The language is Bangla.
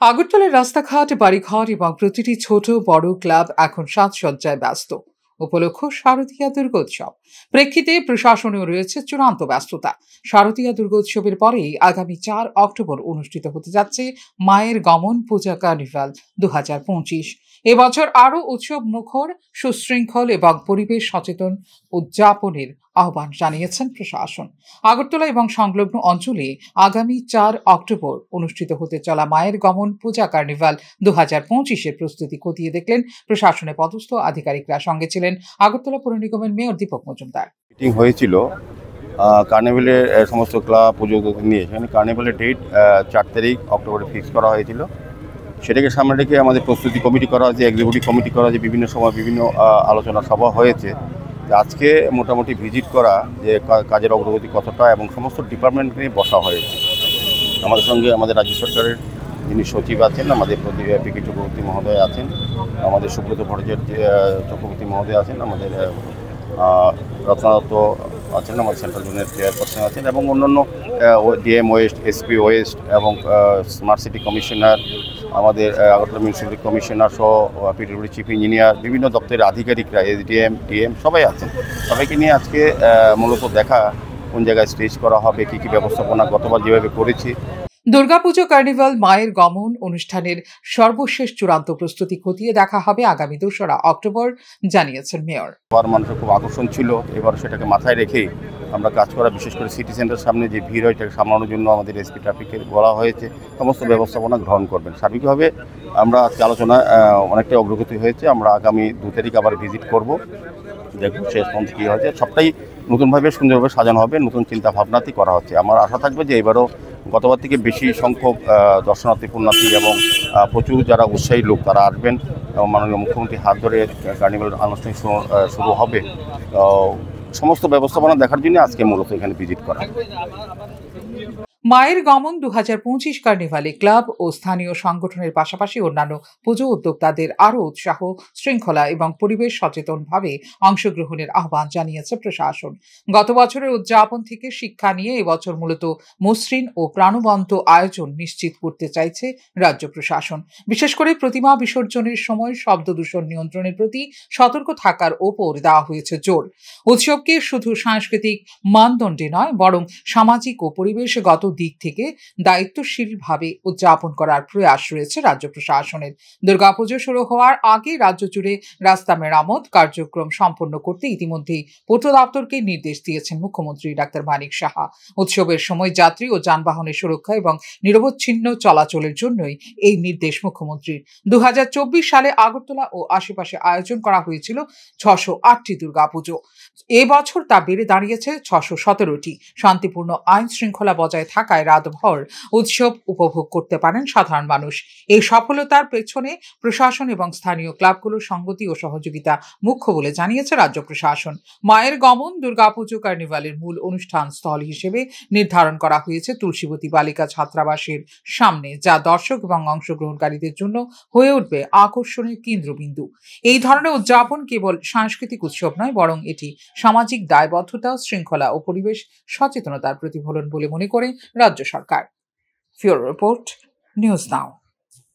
আগরতলার রাস্তাঘাট, বাড়িঘর এবং প্রতিটি ছোট বড় ক্লাব এখন সাজসজ্জায় ব্যস্ত। উপলক্ষ শারদীয়া দুর্গোৎসব প্রেক্ষিতে প্রশাসনেও রয়েছে চূড়ান্ত ব্যস্ততা। শারদীয়া দুর্গোৎসবের পরেই আগামী 4 অক্টোবর অনুষ্ঠিত হতে যাচ্ছে মায়ের গমন পূজা কার্নিভাল 2025। এবছর আরও উৎসব মুখর, সুশৃঙ্খল এবং পরিবেশ সচেতন উদযাপনের আহ্বান জানিয়েছেন প্রশাসন। আগরতলা এবং সংলগ্ন অঞ্চলে আগামী 4 অক্টোবর অনুষ্ঠিত হতে চলা মায়ের গমন পূজা কার্নিভাল 2025-এর প্রস্তুতি খতিয়ে দেখলেন প্রশাসনের পদস্থ আধিকারিকরা। সঙ্গে ছিলেন আগরতলা পৌর নিগমের মেয়র দীপক মজুমদার। মিটিং হয়েছিল কার্নিভালের সমস্ত ক্লাব পুজো নিয়ে। সেখানে কার্নিভালের ডেট 4 তারিখ ফিক্স করা হয়েছিল। সেটাকে সামনে রেখে আমাদের প্রস্তুতি কমিটি করা হয়েছে, এক্সিকিউটিভ কমিটি করা হয়েছে, বিভিন্ন সময় বিভিন্ন আলোচনা সভা হয়েছে। আজকে মোটামুটি ভিজিট করা যে কাজের অগ্রগতি কতটা এবং সমস্ত ডিপার্টমেন্ট নিয়ে বসা হয়েছে। আমাদের সঙ্গে আমাদের রাজ্য সরকারের যিনি সচিব আছেন, আমাদের পিকে চক্রবর্তী মহোদয় আছেন, আমাদের সুব্রত ভট্টাচার্য চক্রবর্তী মহোদয় আছেন, আমাদের রত্নাদত্ত আছেন, আমাদের সেন্ট্রাল জোনের চেয়ারপারসন আছেন এবং অন্যান্য ডিএম ওয়েস্ট, এসপি ওয়েস্ট এবং স্মার্ট সিটি কমিশনার, আমাদের আগরতলা মিউনিসিপ্যালিটি কমিশনার সহ পিডব্লিউডি চিফ ইঞ্জিনিয়ার, বিভিন্ন দপ্তরের আধিকারিকরা, এসডিএম, ডিএম সবাই আছেন। সবাইকে নিয়ে আজকে মূলত দেখা কোন জায়গায় স্টেজ করা হবে, কী কী ব্যবস্থাপনা গতবার যেভাবে করেছি। দুর্গাপুজো কার্নিভাল মায়ের গমন অনুষ্ঠানের সর্বশেষ চূড়ান্ত প্রস্তুতি খতিয়ে দেখা হবে আগামী 2 অক্টোবর, জানিয়েছেন মেয়র। মানুষের খুব আকর্ষণ ছিল, এবার সেটাকে মাথায় রেখেই আমরা কাজ করা, বিশেষ করে সিটি সেন্টার সামনে যে ভিড় হয় এটাকে সামলানোর জন্য আমাদের এসপি ট্রাফিকের বলা হয়েছে সমস্ত ব্যবস্থাপনা গ্রহণ করবেন। সার্বিকভাবে আমরা আজকে আলোচনায় অনেকটাই অগ্রগতি হয়েছে। আমরা আগামী 2 তারিখ আবার ভিজিট করব, দেখব শেষ পর্যন্ত কী হয়েছে। সবটাই নতুনভাবে সুন্দরভাবে সাজানো হবে, নতুন চিন্তা ভাবনাতেই করা হচ্ছে। আমার আশা থাকবে যে এবারও গতবার থেকে বেশি সংখ্যক দর্শনার্থী, পুণ্যার্থী এবং প্রচুর যারা উৎসাহী লোক তারা আসবেন এবং মাননীয় মুখ্যমন্ত্রীর হাত ধরে কার্নিভাল আনুষ্ঠানিক শুরু হবে। সমস্ত ব্যবস্থাপনা দেখার জন্য আজকে মূলত এখানে ভিজিট করা। মায়ের গমন 2025 কার্নিভালে ক্লাব ও স্থানীয় সংগঠনের পাশাপাশি অন্যান্য পুজো উদ্যোক্তাদের আরও উৎসাহ, শৃঙ্খলা এবং পরিবেশ সচেতনভাবে অংশগ্রহণের আহ্বান জানিয়েছে প্রশাসন। গত বছরের উদযাপন থেকে শিক্ষা নিয়ে এবছর মূলত মসৃণ ও প্রাণবন্ত আয়োজন নিশ্চিত করতে চাইছে রাজ্য প্রশাসন। বিশেষ করে প্রতিমা বিসর্জনের সময় শব্দ দূষণ নিয়ন্ত্রণের প্রতি সতর্ক থাকার ওপর দেওয়া হয়েছে জোর। উৎসবকে শুধু সাংস্কৃতিক মানদণ্ডে নয়, বরং সামাজিক ও পরিবেশগত দিক থেকে দায়িত্বশীলভাবে উদযাপন করার প্রয়াস রয়েছে রাজ্য প্রশাসনের। দুর্গাপুজো শুরু হওয়ার আগে রাজ্য জুড়ে রাস্তা মেরামত কার্যক্রম সম্পন্ন করতে ইতিমধ্যেই পূর্ত দপ্তরকে নির্দেশ দিয়েছেন মুখ্যমন্ত্রী ডাক্তার মানিক সাহা। উৎসবের সময় যাত্রী ও যানবাহনের সুরক্ষা এবং নিরবচ্ছিন্ন চলাচলের জন্যই এই নির্দেশ মুখ্যমন্ত্রীর। 2024 সালে আগরতলা ও আশেপাশে আয়োজন করা হয়েছিল 608টি দুর্গাপুজো। এবছর তা বেড়ে দাঁড়িয়েছে 617টি। শান্তিপূর্ণ আইন শৃঙ্খলা বজায় থাকায় রাতভর উৎসব উপভোগ করতে পারেন সাধারণ মানুষ। এই সফলতার পেছনে প্রশাসন এবং স্থানীয় ক্লাবগুলোর সংগতি ও সহযোগিতা মুখ্য বলে জানিয়েছে রাজ্য প্রশাসন। মায়ের গমন দুর্গাপুজো কার্নিভালের মূল অনুষ্ঠান স্থল হিসেবে নির্ধারণ করা হয়েছে তুলসীবতী বালিকা ছাত্রাবাসের সামনে, যা দর্শক এবং অংশগ্রহণকারীদের জন্য হয়ে উঠবে আকর্ষণের কেন্দ্রবিন্দু। এই ধরনের উদযাপন কেবল সাংস্কৃতিক উৎসব নয়, বরং এটি সামাজিক দায়বদ্ধতা, শৃঙ্খলা ও পরিবেশ সচেতনতার প্রতিফলন বলে মনে করে রাজ্য সরকার। ফিওর রিপোর্ট, নিউজ নাও।